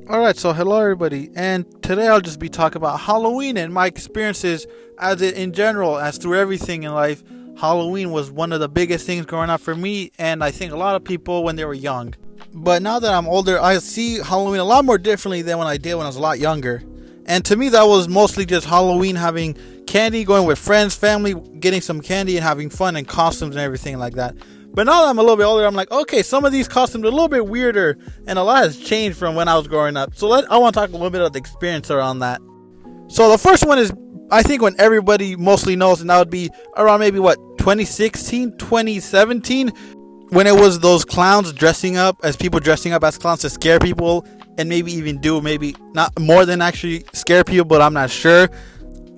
Alright, so hello everybody, and today I'll just be talking about Halloween and my experiences as it in general, as through everything in life. Halloween was one of the biggest things growing up for me, and I think a lot of people when they were young. But now that I'm older, I see Halloween a lot more differently than when I did when I was a lot younger. And to me, that was mostly just Halloween, having candy, going with friends, family, getting some candy, and having fun and costumes and everything like that. But now that I'm a little bit older, I'm like, okay, some of these costumes are a little bit weirder, and a lot has changed from when I was growing up. So I want to talk a little bit of the experience around that. So the first one is, I think, when everybody mostly knows, and that would be around maybe, 2016, 2017, when it was those clowns dressing up as people dressing up as clowns to scare people, and maybe even do maybe not more than actually scare people, but I'm not sure.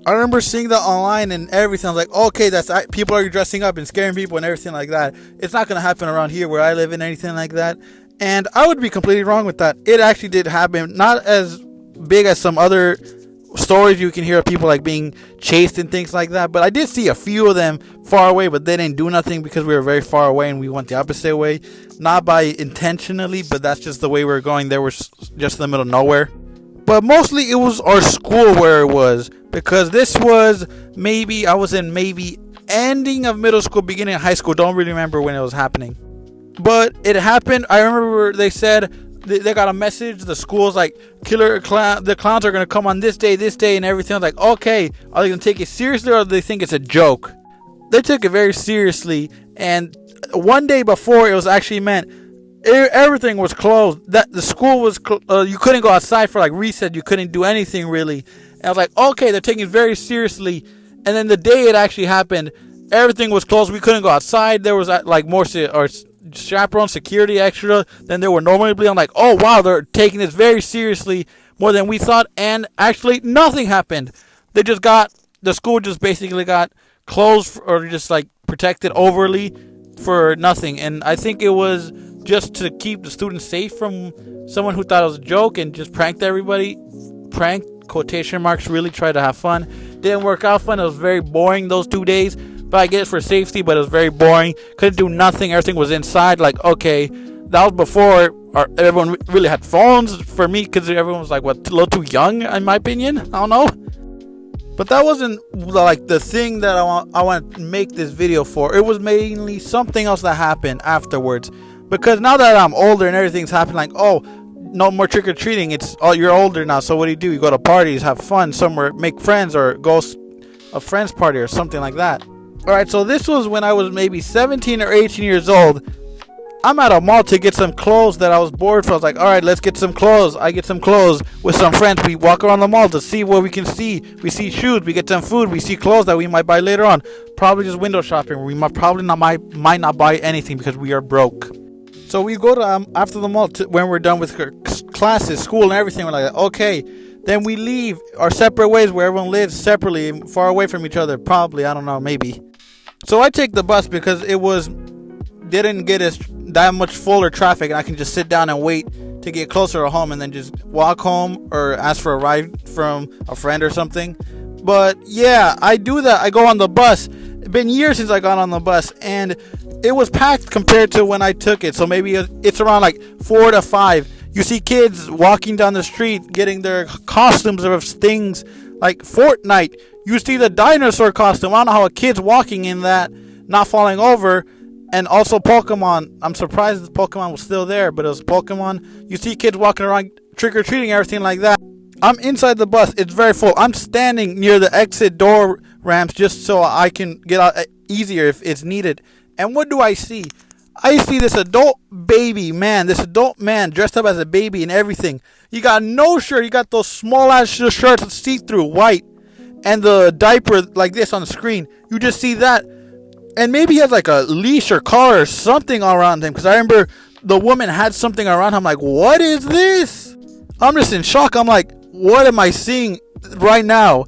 I remember seeing that online and everything. I was like, okay, that's people are dressing up and scaring people and everything like that. It's not going to happen around here where I live and anything like that. And I would be completely wrong with that. It actually did happen. Not as big as some other stories you can hear of people like being chased and things like that. But I did see a few of them far away, but they didn't do nothing because we were very far away and we went the opposite way. Not by intentionally, but that's just the way we were going. They were just in the middle of nowhere. But mostly it was our school where it was, because this was maybe, I was in maybe ending of middle school, beginning of high school. Don't really remember when it was happening. But it happened. I remember they said they got a message. The school's like, the clowns are going to come on this day, and everything. I was like, okay, are they going to take it seriously or do they think it's a joke? They took it very seriously. And one day before it was actually meant, everything was closed. That the school was you couldn't go outside for like recess. You couldn't do anything really. And I was like, okay, they're taking it very seriously. And then the day it actually happened, everything was closed. We couldn't go outside. There was like more chaperone security extra than there would normally be. I'm like, oh wow, they're taking this very seriously, more than we thought. And actually, nothing happened. The school just basically got closed or just like protected overly for nothing. And I think it was just to keep the students safe from someone who thought it was a joke and just pranked everybody. Pranked, quotation marks, really tried to have fun. Didn't work out fun. It was very boring those 2 days. But I get it for safety, but it was very boring. Couldn't do nothing. Everything was inside. Like, okay, that was before everyone really had phones for me, because everyone was like, a little too young, in my opinion. I don't know. But that wasn't like the thing that I want to make this video for. It was mainly something else that happened afterwards. Because now that I'm older and everything's happening, like, oh, no more trick-or-treating. You're older now, so what do? You go to parties, have fun somewhere, make friends, or go a friend's party or something like that. Alright, so this was when I was maybe 17 or 18 years old. I'm at a mall to get some clothes that I was bored for. I was like, alright, let's get some clothes. I get some clothes with some friends. We walk around the mall to see what we can see. We see shoes, we get some food, we see clothes that we might buy later on. Probably just window shopping. We might not buy anything because we are broke. So we go to after the mall when we're done with classes, school, and everything. We're like, okay. Then we leave our separate ways where everyone lives separately, far away from each other. Probably, I don't know, maybe. So I take the bus because didn't get that much fuller traffic, and I can just sit down and wait to get closer to home, and then just walk home or ask for a ride from a friend or something. But yeah, I do that. I go on the bus. It's been years since I got on the bus, and it was packed compared to when I took it. So maybe it's around like 4 to 5. You see kids walking down the street getting their costumes of things like Fortnite. You see the dinosaur costume. I don't know how a kid's walking in that, not falling over. And also Pokemon. I'm surprised the Pokemon was still there, but it was Pokemon. You see kids walking around trick-or-treating, everything like that. I'm inside the bus. It's very full. I'm standing near the exit door ramps just so I can get out easier if it's needed. And what do I see? I see this adult man dressed up as a baby and everything. You got no shirt. You got those small ass shirts, see-through, white, and the diaper like this on the screen. You just see that. And maybe he has like a leash or collar or something around him. Because I remember the woman had something around him. I'm like, what is this? I'm just in shock. I'm like, what am I seeing right now?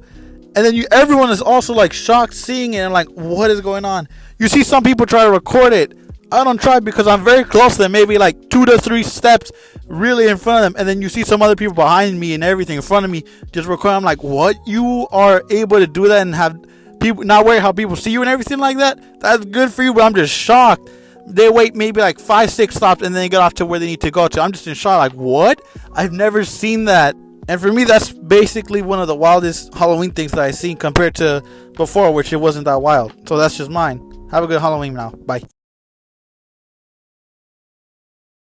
And then everyone is also like shocked seeing it. And like, what is going on? You see some people try to record it. I don't try because I'm very close to them. Maybe like 2 to 3 steps really in front of them. And then you see some other people behind me and everything in front of me just recording. I'm like, what? You are able to do that and have people not worry how people see you and everything like that? That's good for you, but I'm just shocked. they wait maybe like 5-6 stops and then they get off to where they need to go to. I'm just in shock, like, what? I've never seen that. And for me, that's basically one of the wildest Halloween things that I've seen compared to before, which it wasn't that wild. So that's just mine. Have a good Halloween now. Bye.